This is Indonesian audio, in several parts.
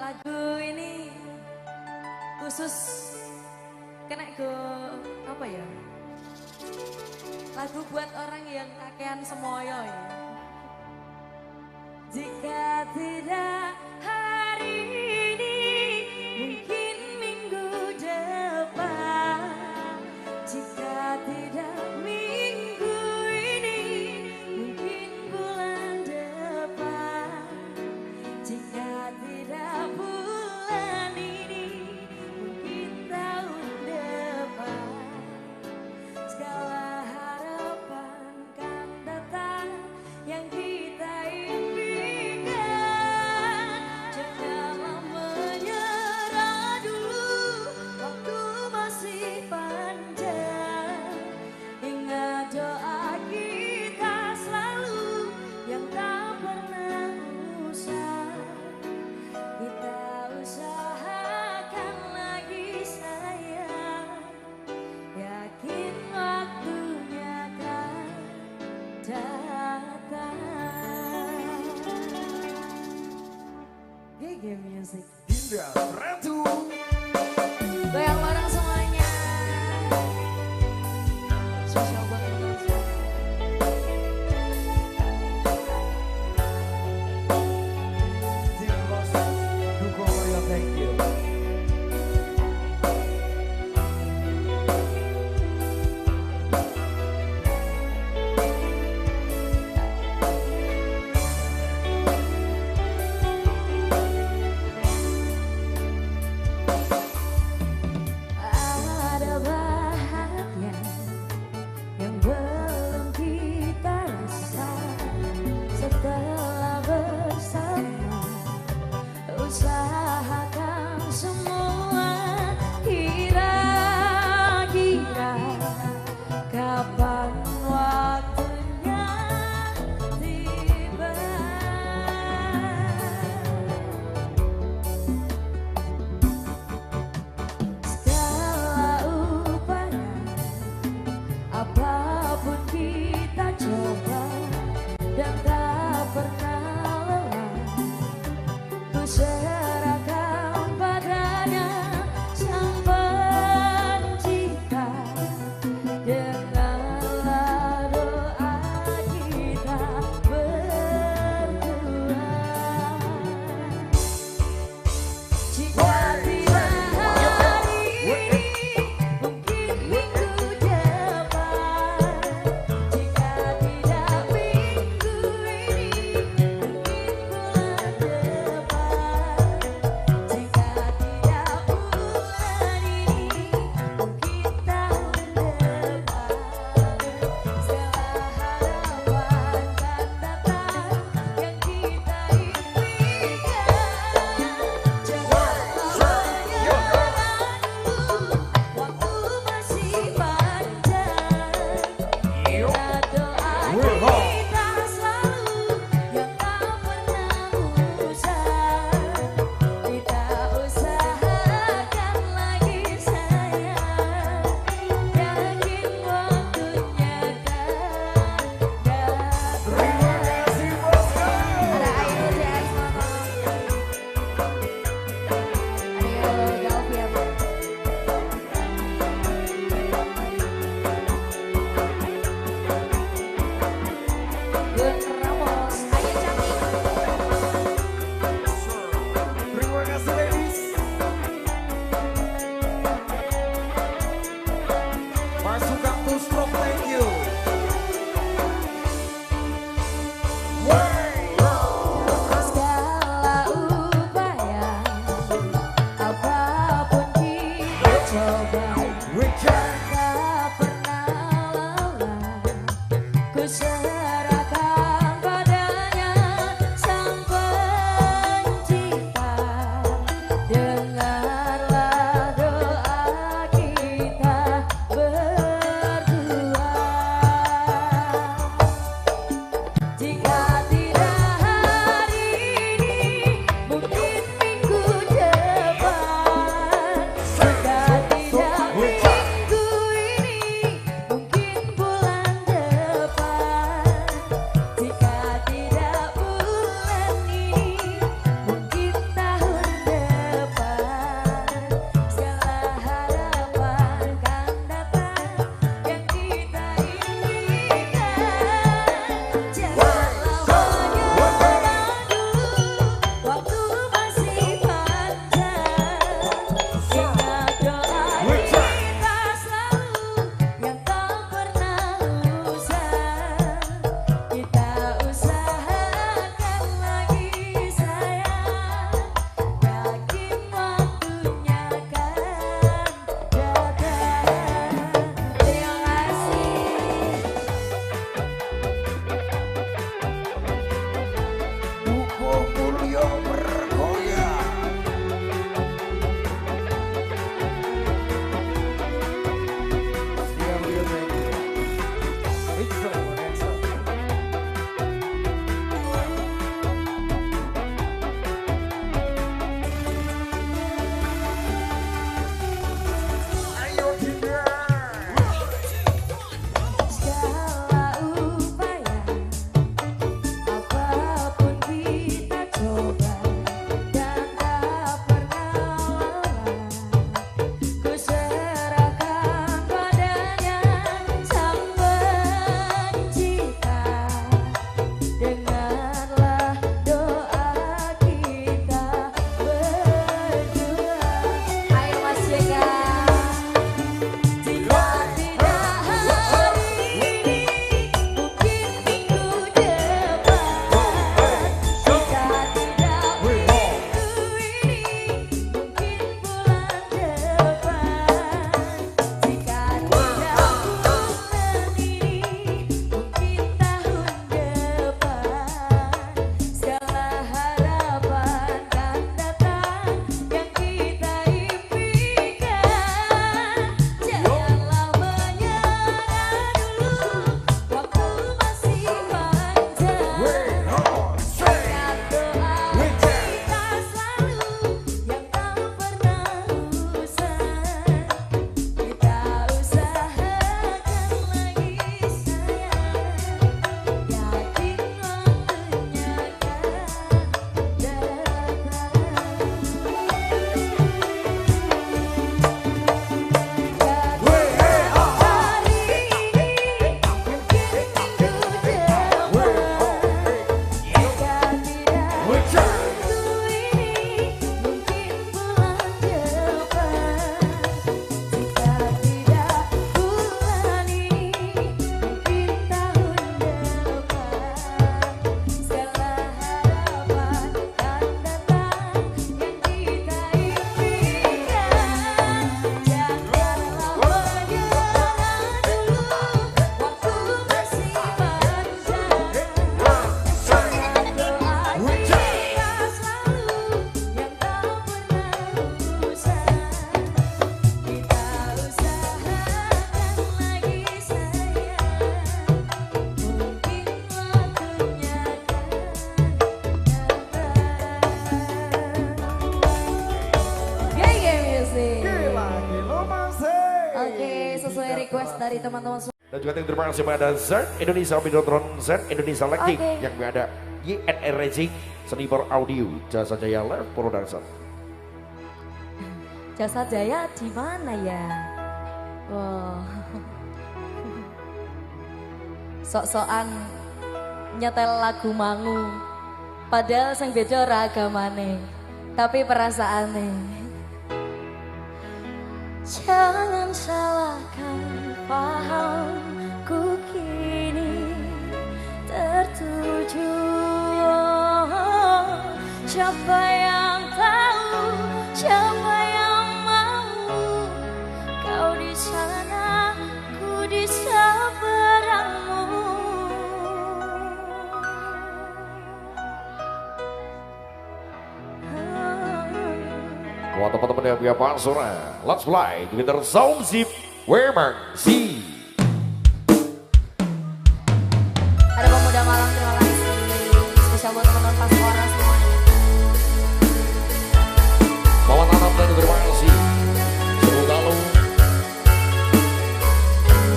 Lagu ini khusus kena ke apa ya? Lagu buat orang yang kakean semoyo ya. Jika tidak hari ini, mungkin minggu depan. Jika tidak minggu ini, mungkin bulan depan. Jika tidak bulan ini, mungkin tahun depan. Segala harapan kan datang yang kita impikan. Janganlah menyerah dulu, waktu masih panjang. Ingat doa kita selalu yang tak pernah usah. Kita usahakan lagi sayang, yakin waktunya kan datang. GG Music. Dinda Ratu. Goyang bareng semuanya. Spesial buat Indonesia. Dinda Ratu. Dukung Maria, thank you. Ada bahagia yang belum kita rasa setelah bersama. Usahakan semua, kira-kira kapan waktunya tiba. Segala upaya, apapun kita coba dan tak pernah lelah. Ku serahkan padanya sang pencipta. Dengarlah doa kita berdua. Jika tidak hari ini, mungkin minggu depan. Jika tidak minggu ini, mungkin bulan depan. Jika tidak bulan ini, mungkin tahun depan. Segala harapan kan datang yang kita impikan. Janganlah menyerah dulu, waktu masih panjang. Ingat doa kita selalu yang tak pernah usah. Kita usahakan lagi sayang, yakin waktunya kan datang. Terima kasih bosku. Ada Ayu Jazz Mama. Ada Galvi ya Pak. Gun Ramos, Ayu cantik. Terima kasih ladies. Masukkan to stroke, thank you. Segala upaya, apapun kita coba, We can. tak pernah lelah. Ku serahkan padanya sang pencipta. Dengarlah doa kita berdua. sekali teman-teman semua. Dan juga terima kasih pada Z Indonesia Videotron, Z Indonesia Lighting, Oke. yang ada YNR Racing, Sniper Audio, Jasa Jaya Live Production. Jasa Jaya di mana ya? Wow. Sok-sokan nyetel lagu Mangu. Padahal sing beda ragamane, tapi perasaane. Jangan salahkan pahamku kini tertuju. Siapa yang tahu, siapa yang mau, kau di sana, ku di seberangmu. Buat teman-teman yang punya Sora, let's fly together Sound Zip Wemer C. Ada pemuda Malang, terima kasih. Spesial buat teman-teman Pasora semuanya. Bawa tanam dan terima kasih. Semoga lalu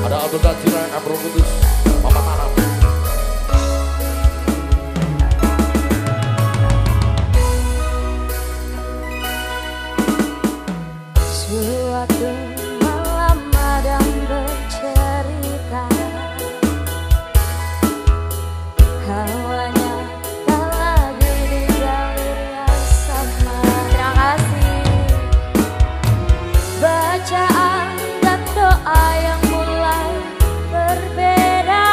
ada Abdul Tajira, Abdul Kudus, Mama Tanam. Suatu malam Adam bercerita, hawanya tak lagi dijalur asmara. Terima kasih. Bacaan dan doa yang mulai berbeda,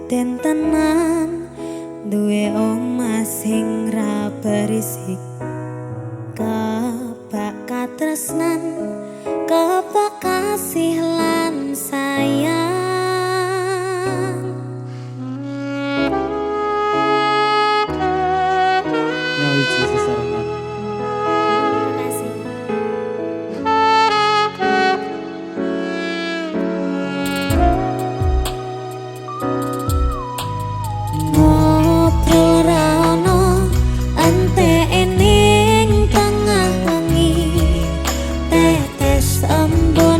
Den tenan duwe omah sing ra berisik, kebak katresnan, kebak kasih lan sayang. Nyawiji sesarengan. Embon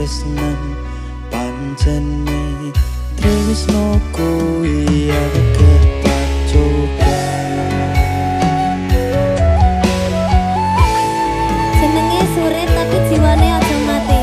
tresnan pancene tresno kuwi akeh pacoban. Jenenge surit tapi jiwane aja mati.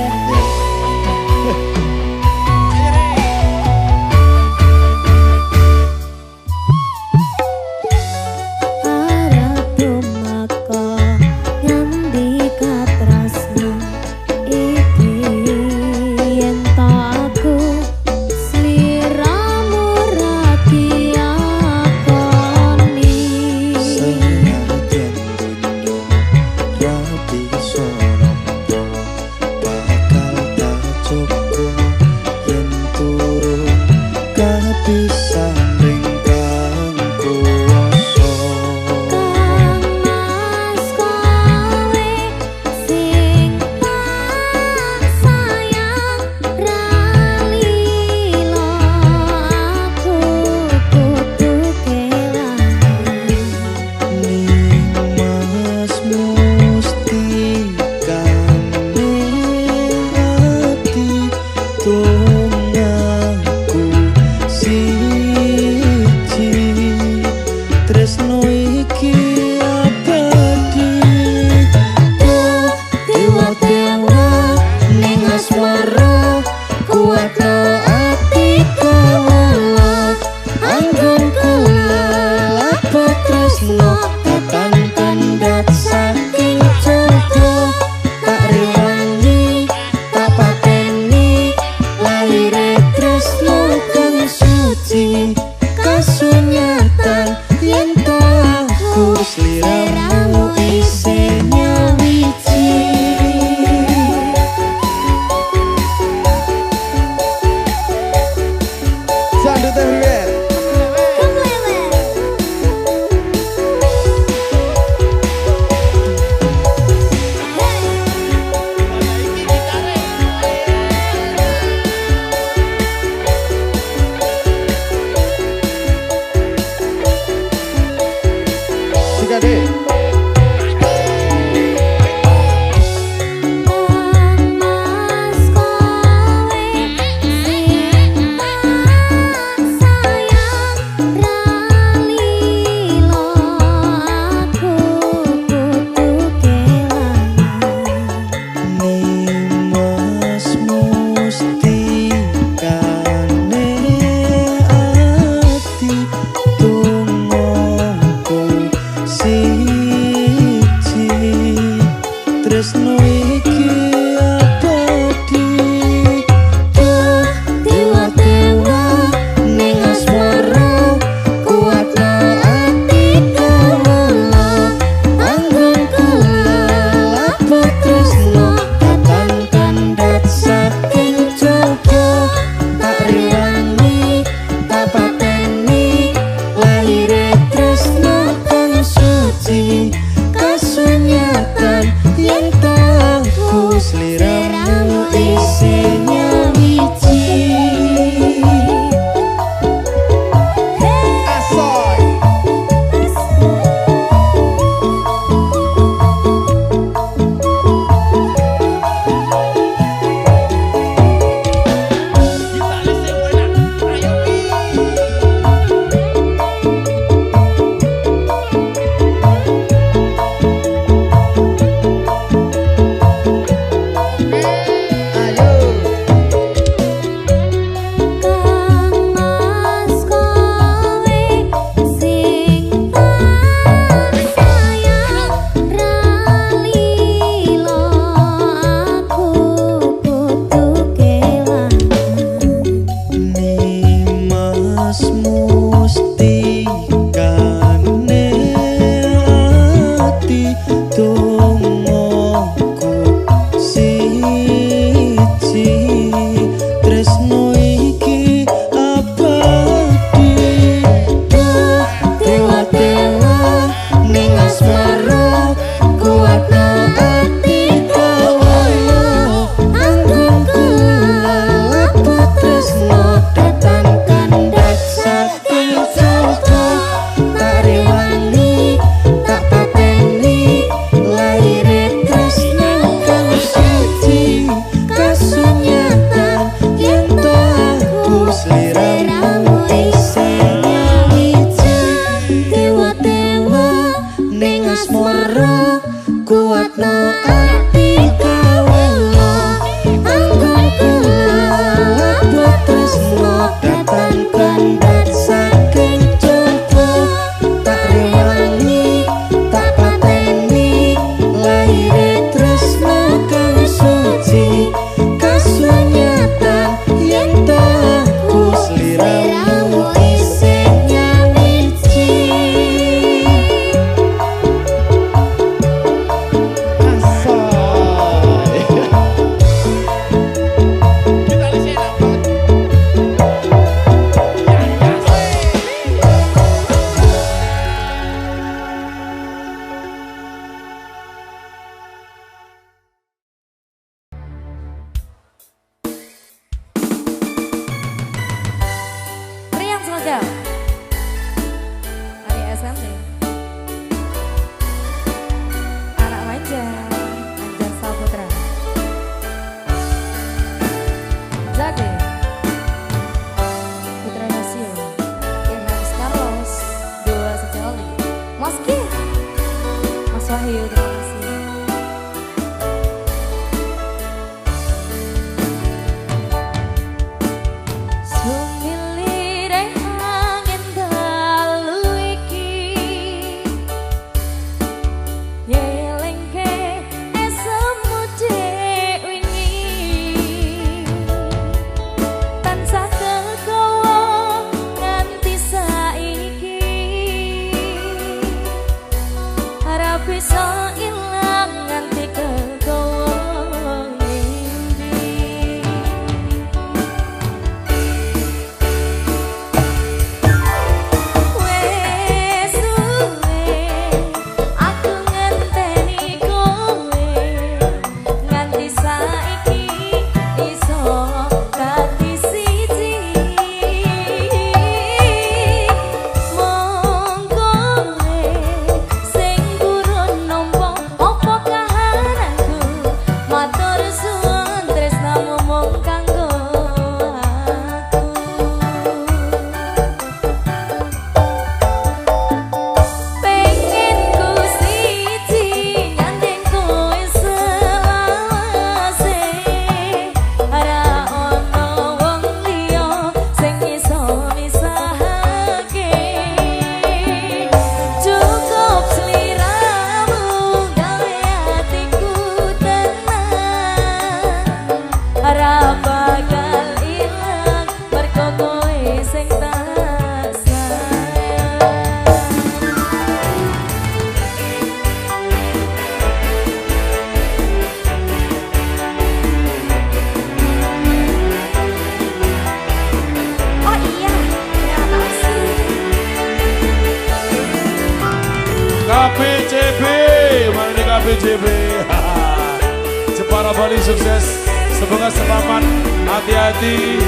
Muara Bali sukses. Semoga selamat, hati-hati.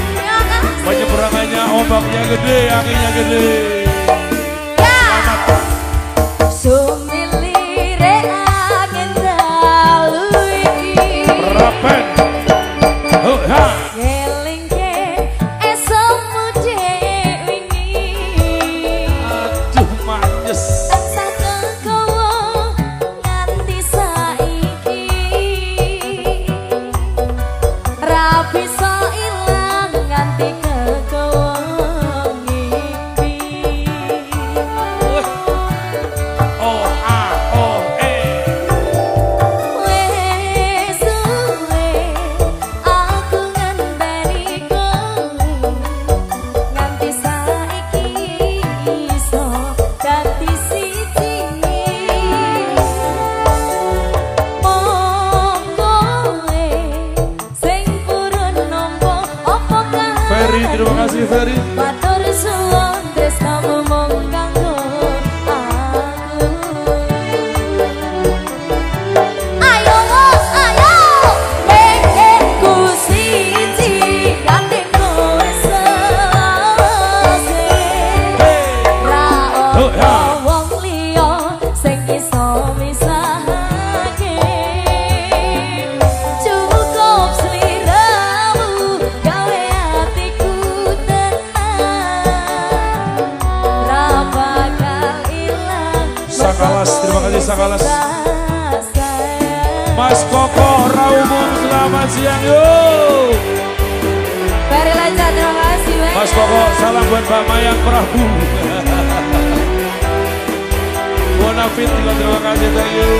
Penyeberangannya ombaknya gede, anginnya gede. Selamat. Sumilire angin dalui Rapen. Ha. ngelingke esomu wingi. Aduh manyes. Tansah kekowo nganti saiki. Ra bisa ilang nganti kekowo ngimpi. Oh ah oh Wes suwe aku ngenteni kowe nganti saiki iso dadi siji. Mong kowe sing purun nampa apa kae. Ferry, terima kasih Ferry. Matur suwun tresnamu mung kanggo aku. Ayo ayo pengenku siji kanthi kowe selawase. Ra ono wong liya sing iso misahake. Cukup sliramu gawe atiku tenang. Ra bakal ilang. Sakalas, terima kasih Sakalas. Sayang. Mas Koko Raumum, selamat siang yuk. Ferry Lanca, terima kasih banyak. Mas Koko, salam buat Mbak Mayang Prabu. Bonafit juga terima kasih, thank you.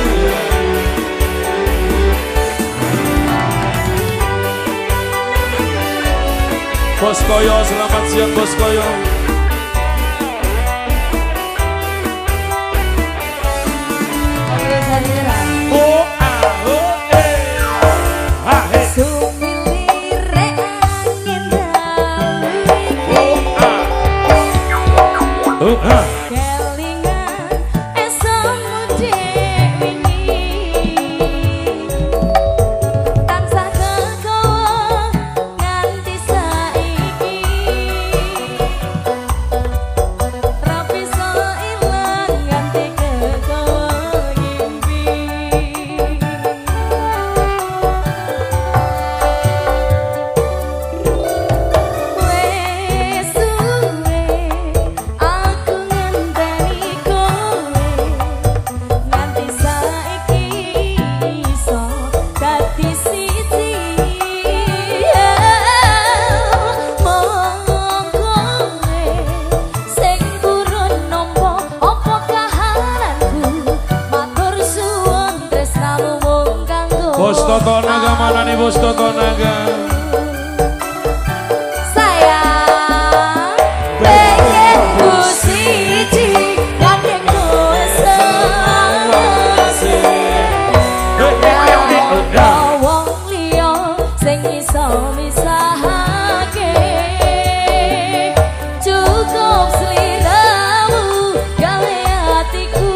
Bos Koyo, selamat siang Bos Koyo. Oke, Sadira. Oh ah oh ah hey. Sumilire angin dalui Oh ah kelingan esomu wingi. Tansah kekowo nganti saiki. Ra bisa ilang nganti kekowo ngimpi. Wes suwe aku ngenteni kowe nganti saiki iso dadi siji. Mong kowe sing purun nampa apa kahananku. Matur suwun tresnamu mung kanggo Bos Toto Naga, mana nih Bos Toto Naga? sayang. Pengenku siji kanthi kowe selawase. Ra wong liya sing iso misahake. Cukup sliramu gawe atiku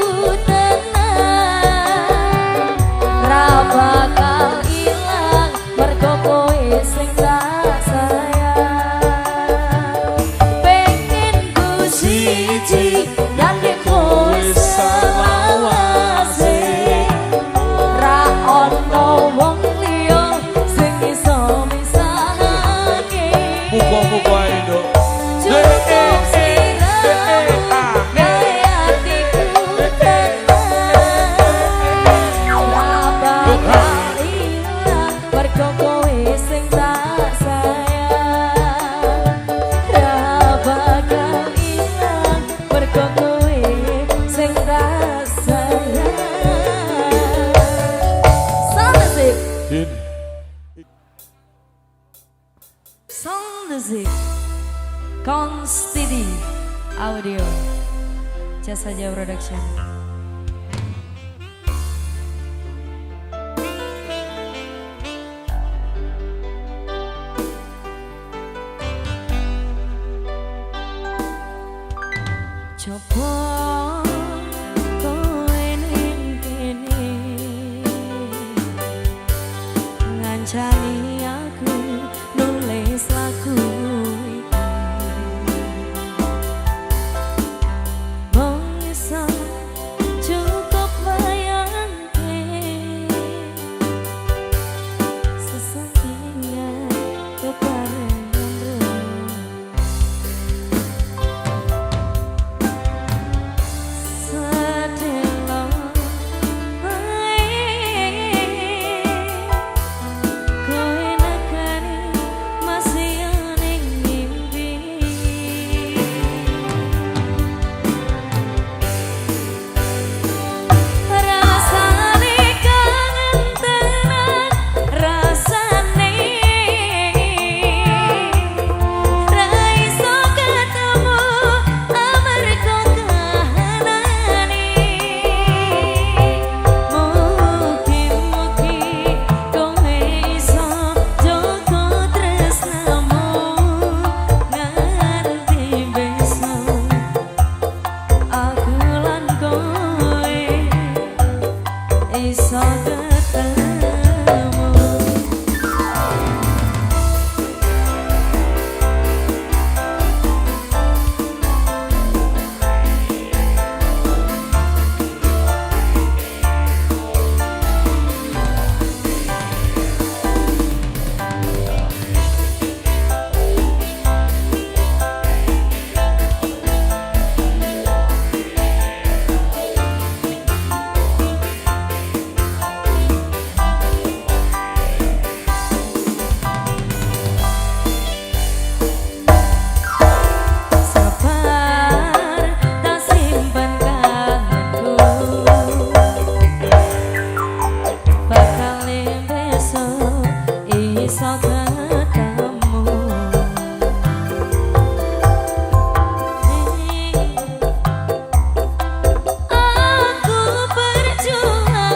tenang. Ra bakal ilang mergo kowe sing tak sayang. Pengenku siji kanthi kowe selawase. Ra ono wong liya sing iso misahake. Muka-muka Indo. Cukup sliramu gawe atiku tenang. Ra bakal ilang mergo kowe sing tak sayang. Ra bakal ilang mergo kowe sing tak sayang. Sound music. Din. Sound music. Konstidi Audio Jasa Jauh Production. Coba kowe ning kene ngancani aku nulis lagu iki. Mung iso cukup bayangke sesungguhnya keparengan sedelo kowe nekani masih ning mimpi. Rasane kangen tenan rasane ra iso ketemu amarga kahanane. Mugi-mugi kowe iso jaga tresnamu nganti besok aku lan kowe iso ketemu. Sabar tak simpen kangenku, bakal besok iso ketemu. Aku berjuang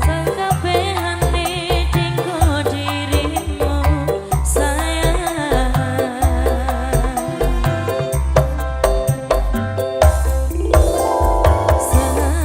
sakabehane dinggo dirimu sayang. Sedelo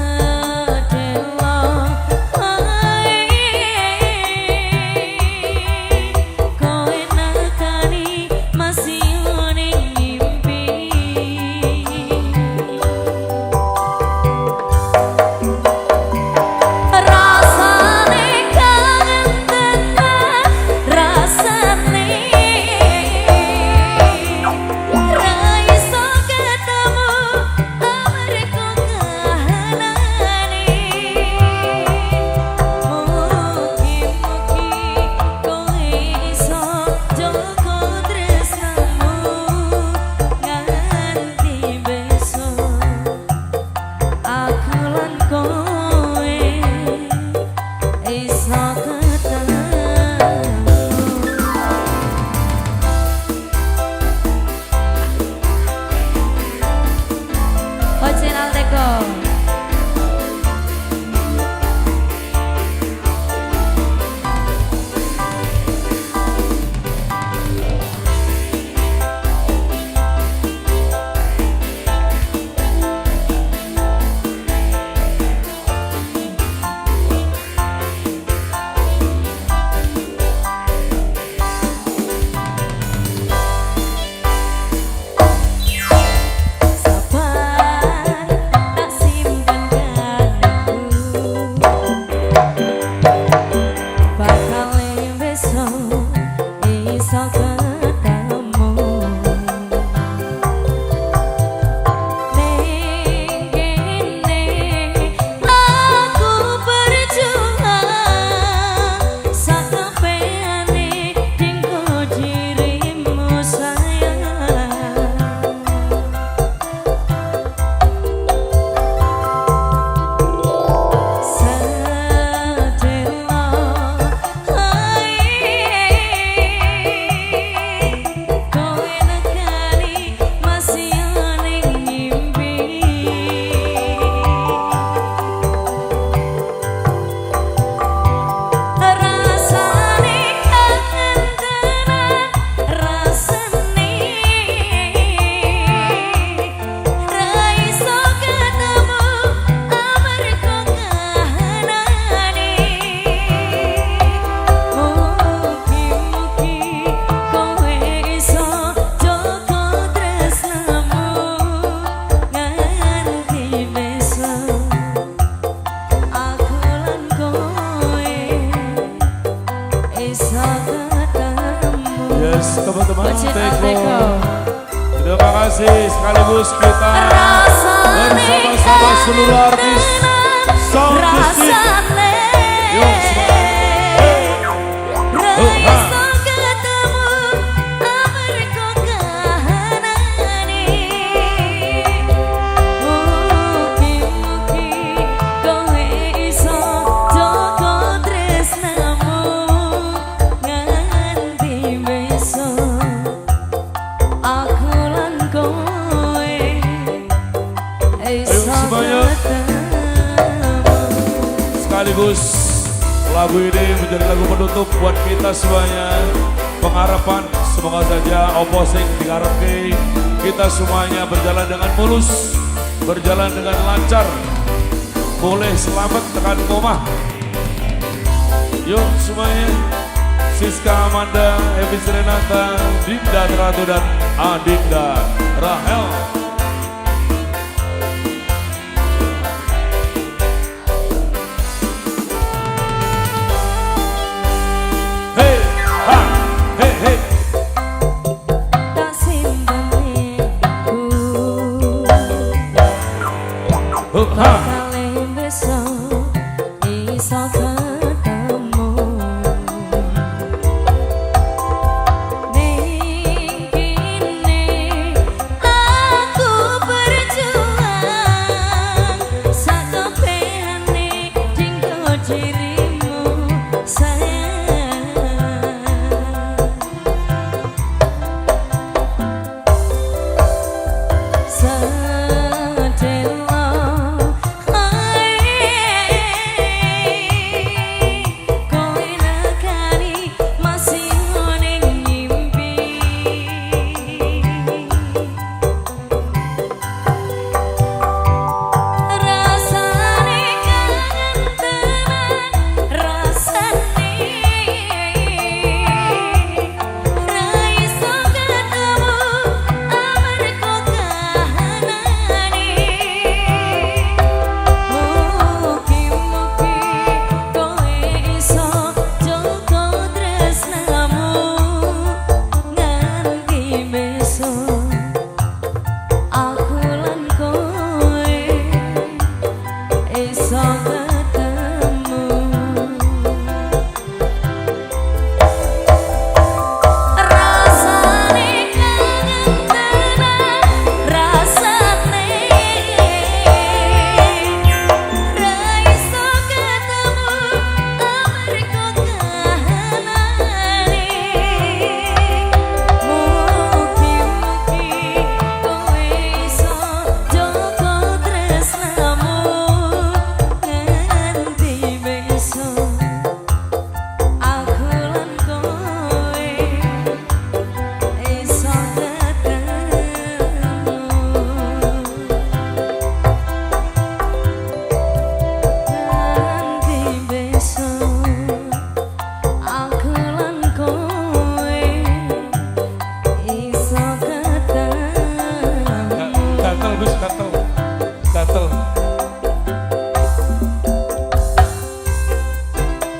Yes, teman-teman Teko. Terima kasih sekaligus kita bersama-sama seluruh artis Sound System. Yuk sekaligus lagu ini menjadi lagu penutup buat kita semuanya. Pengharapan semoga saja opposing diharapkan kita semuanya berjalan dengan mulus, berjalan dengan lancar, boleh selamat tekan rumah. Yuk semuanya, Siska Amanda, Evis Renata, Dinda Ratu dan Adinda Rahel. Kali besok bisa ketemu ning kene aku berjuang sakabehane dinggo dirimu sayang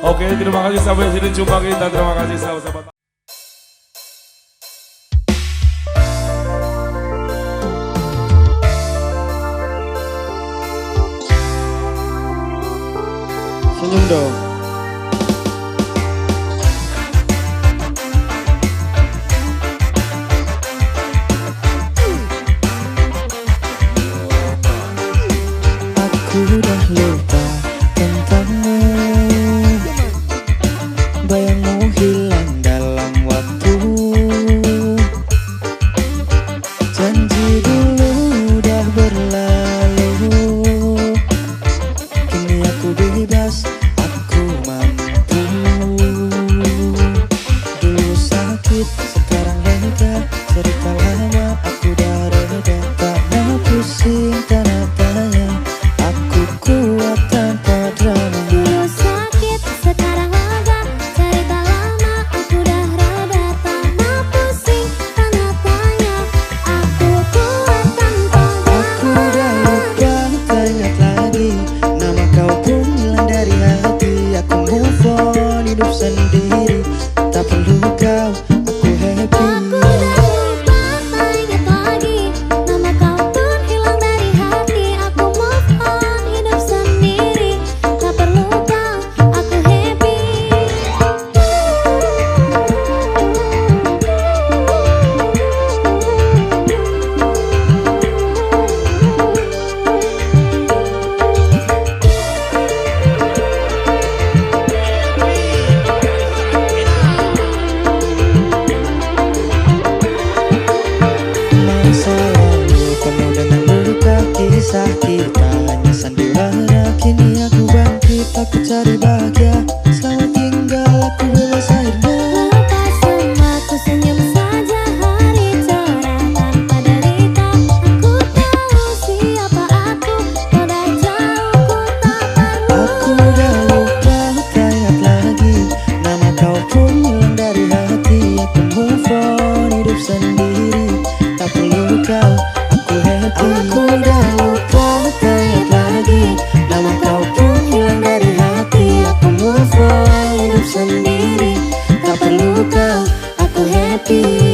Oke, terima kasih sampai sini jumpa kita. Terima kasih sahabat-sahabat. Senyum dong. Aku udah lupa tentangmu, bayangmu hilang dalam waktu. Janji dulu udah berlalu, kini aku bebas, aku mampu. Dulu sakit, sekarang lega, cerita lama aku udah reda. Tak mau pusing karena tanya, aku kuat tanpa drama. Dulu sakit, sekarang lega, cerita lama aku udah reda. Tak mau pusing, tanda tanya, aku kuat tanpa Aku udah lupa, teringat lagi nama kau pun hilang dari hati. Aku move on, hidup sendiri, tak tak perlu kau, aku happy.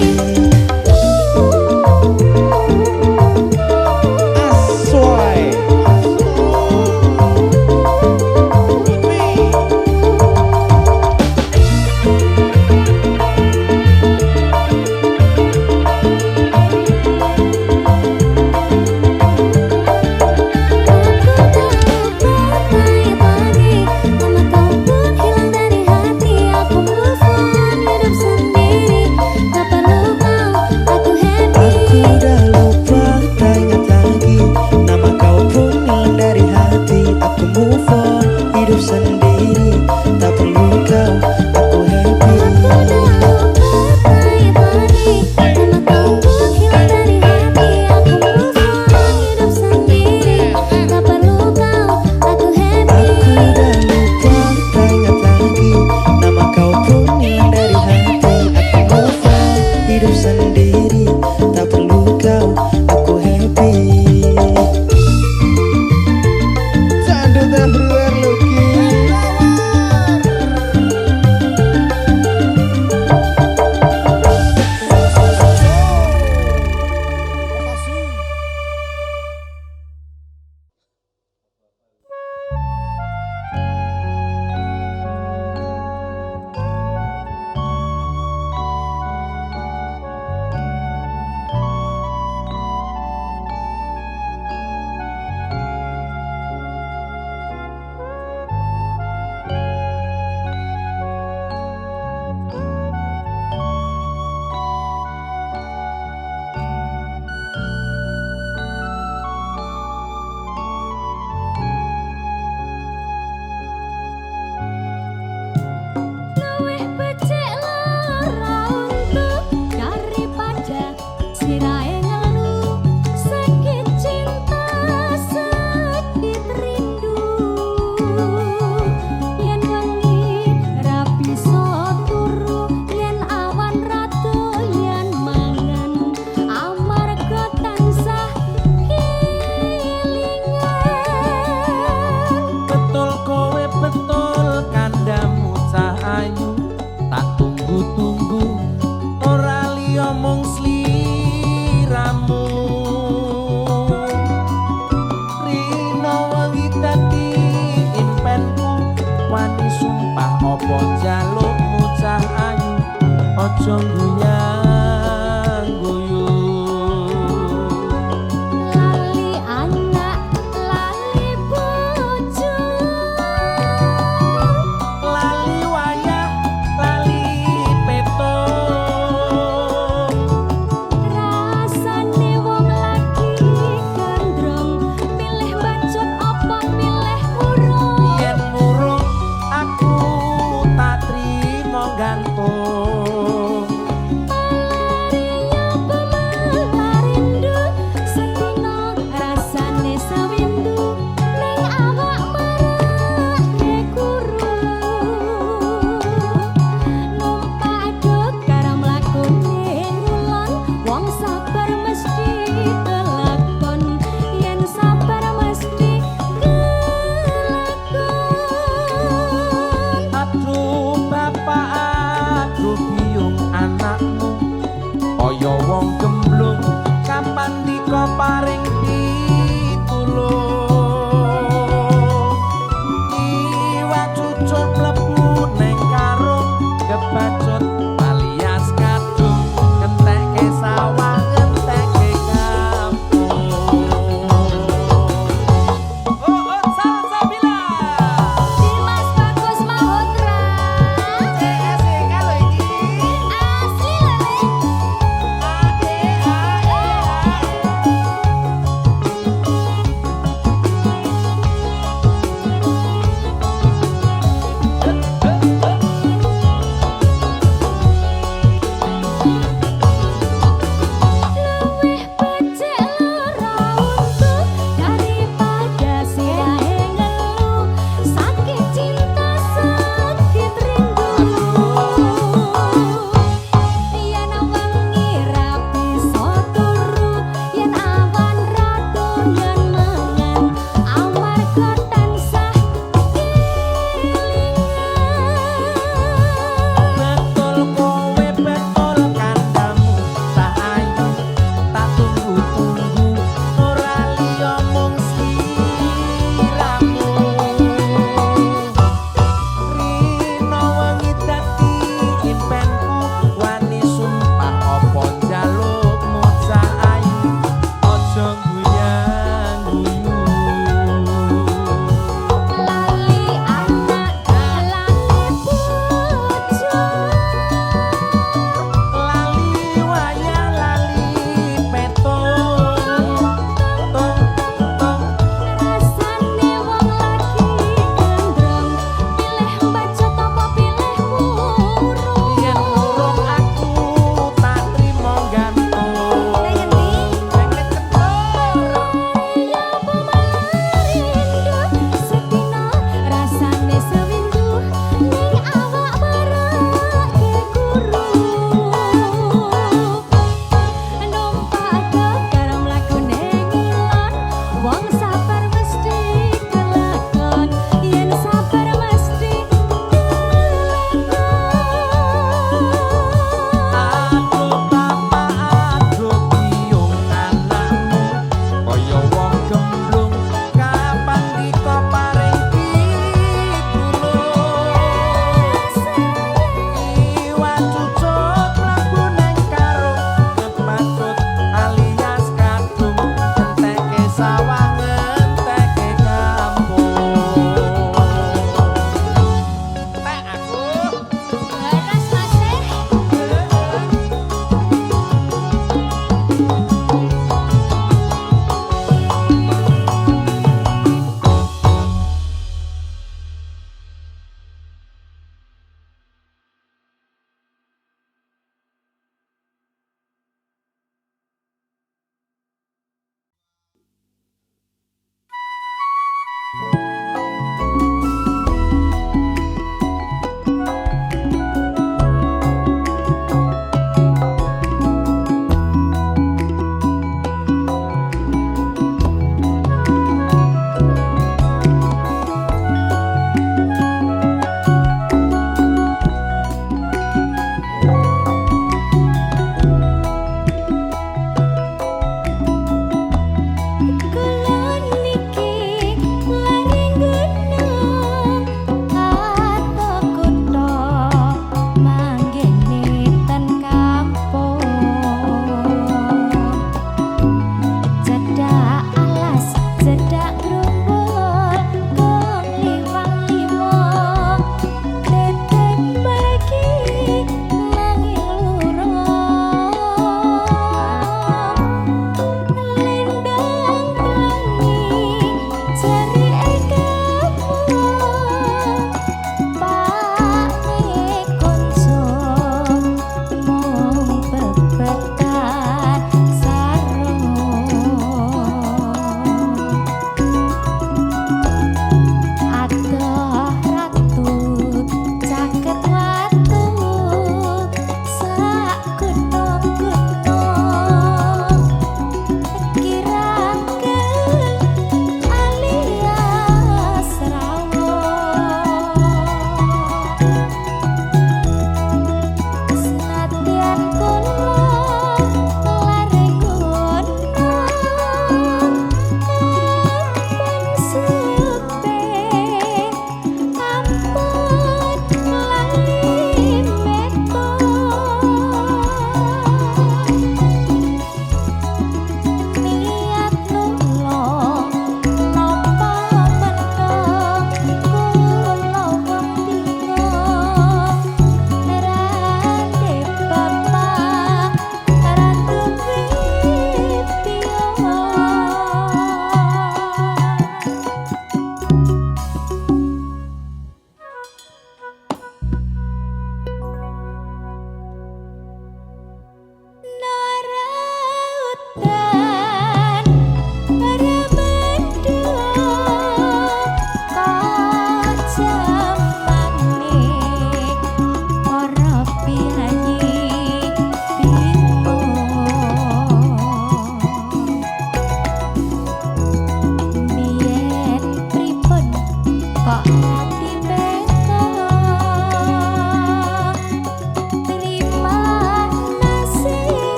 Asli lele.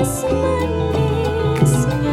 Manis, manis